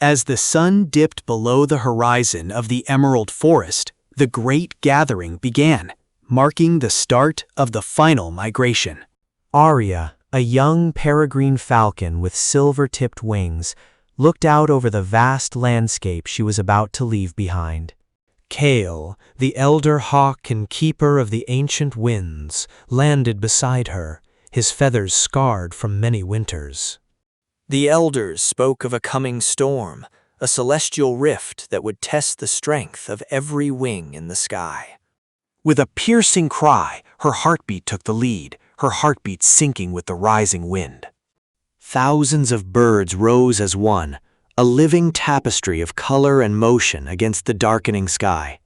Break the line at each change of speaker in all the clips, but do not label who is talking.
As the sun dipped below the horizon of the emerald forest, the great gathering began, marking the start of the final migration.
Aria, a young peregrine falcon with silver-tipped wings, looked out over the vast landscape she was about to leave behind. Kale, the elder hawk and keeper of the ancient winds, landed beside her, his feathers scarred from many winters.
The elders spoke of a coming storm, a celestial rift that would test the strength of every wing in the sky.
With a piercing cry, her heartbeat took the lead, her heartbeat sinking with the rising wind. Thousands of birds rose as one, a living tapestry of color and motion against the darkening sky.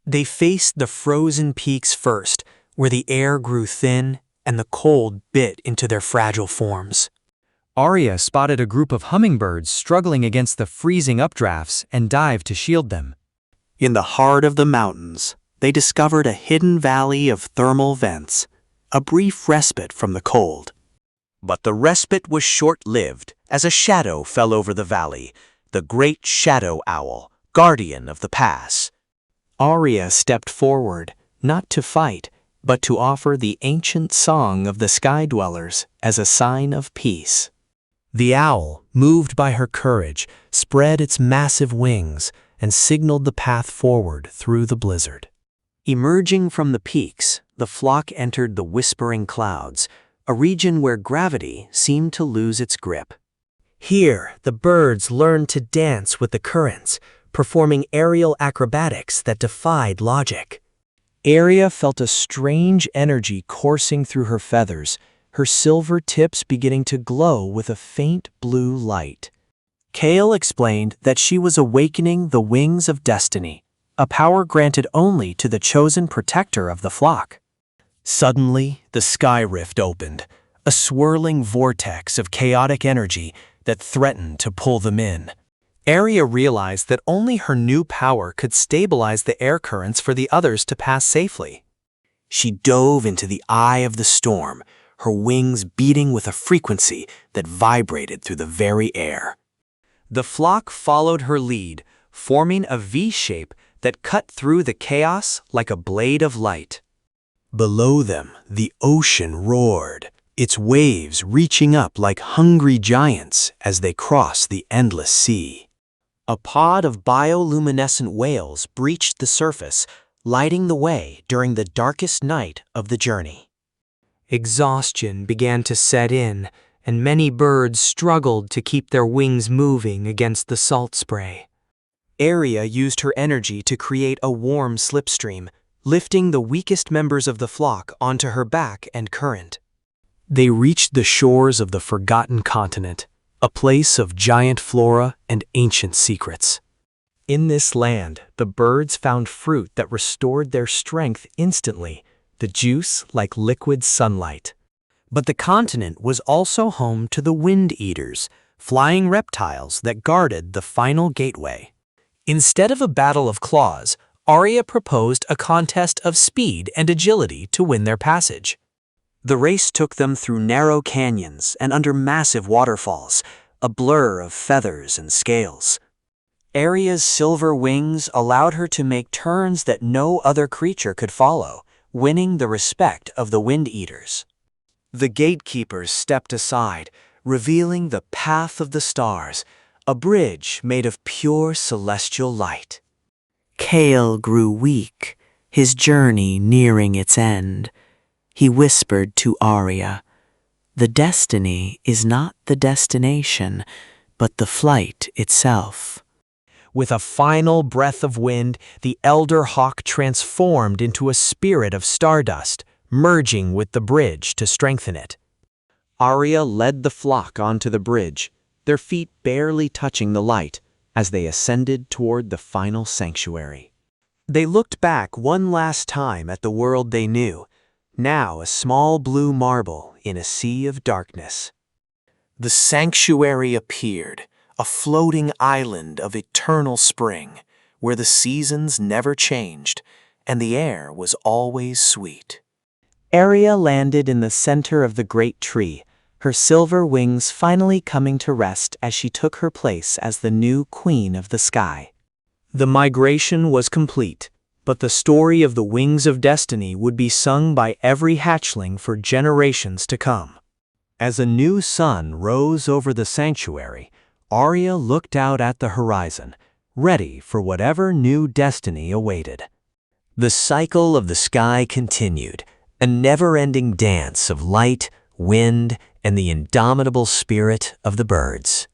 They faced the frozen peaks first, where the air grew thin and the cold bit into their fragile forms.
Aria spotted a group of hummingbirds struggling against the freezing updrafts and dived to shield them.
In the heart of the mountains, they discovered a hidden valley of thermal vents, a brief respite from the cold. But the respite was short-lived as a shadow fell over the valley, the great shadow owl, guardian of the pass.
Aria stepped forward, not to fight, but to offer the ancient song of the sky dwellers as a sign of peace. The owl, moved by her courage, spread its massive wings and signaled the path forward through the blizzard.
Emerging from the peaks, the flock entered the whispering clouds, a region where gravity seemed to lose its grip.
Here, the birds learned to dance with the currents, performing aerial acrobatics that defied logic. Aria felt a strange energy coursing through her feathers, her silver tips beginning to glow with a faint blue light.
Kale explained that she was awakening the wings of destiny, a power granted only to the chosen protector of the flock. Suddenly, the sky rift opened, a swirling vortex of chaotic energy that threatened to pull them in.
Aria realized that only her new power could stabilize the air currents for the others to pass safely.
She dove into the eye of the storm, her wings beating with a frequency that vibrated through the very air.
The flock followed her lead, forming a V shape that cut through the chaos like a blade of light.
Below them, the ocean roared, its waves reaching up like hungry giants as they crossed the endless sea.
A pod of bioluminescent whales breached the surface, lighting the way during the darkest night of the journey. Exhaustion began to set in, and many birds struggled to keep their wings moving against the salt spray. Aria used her energy to create a warm slipstream, lifting the weakest members of the flock onto her back and current.
They reached the shores of the forgotten continent, a place of giant flora and ancient secrets.
In this land, the birds found fruit that restored their strength instantly, the juice like liquid sunlight. But the continent was also home to the wind eaters, flying reptiles that guarded the final gateway. Instead of a battle of claws, Aria proposed a contest of speed and agility to win their passage.
The race took them through narrow canyons and under massive waterfalls, a blur of feathers and scales. Aria's silver wings allowed her to make turns that no other creature could follow, winning the respect of the wind eaters. The gatekeepers stepped aside, revealing the path of the stars, a bridge made of pure celestial light. Kale grew weak, his journey nearing its end. He whispered to Aria, "The destiny is not the destination, but the flight itself."
With a final breath of wind, the elder hawk transformed into a spirit of stardust, merging with the bridge to strengthen it. Aria led the flock onto the bridge, their feet barely touching the light, as they ascended toward the final sanctuary. They looked back one last time at the world they knew, now a small blue marble in a sea of darkness.
The sanctuary appeared, a floating island of eternal spring, where the seasons never changed and the air was always sweet.
Aria landed in the center of the great tree,
her silver wings finally coming to rest as she took her place as the new queen of the sky.
The migration was complete, but the story of the wings of destiny would be sung by every hatchling for generations to come.
As a new sun rose over the sanctuary, Arya looked out at the horizon, ready for whatever new destiny awaited. The cycle of the sky continued, a never-ending dance of light, wind, and the indomitable spirit of the birds.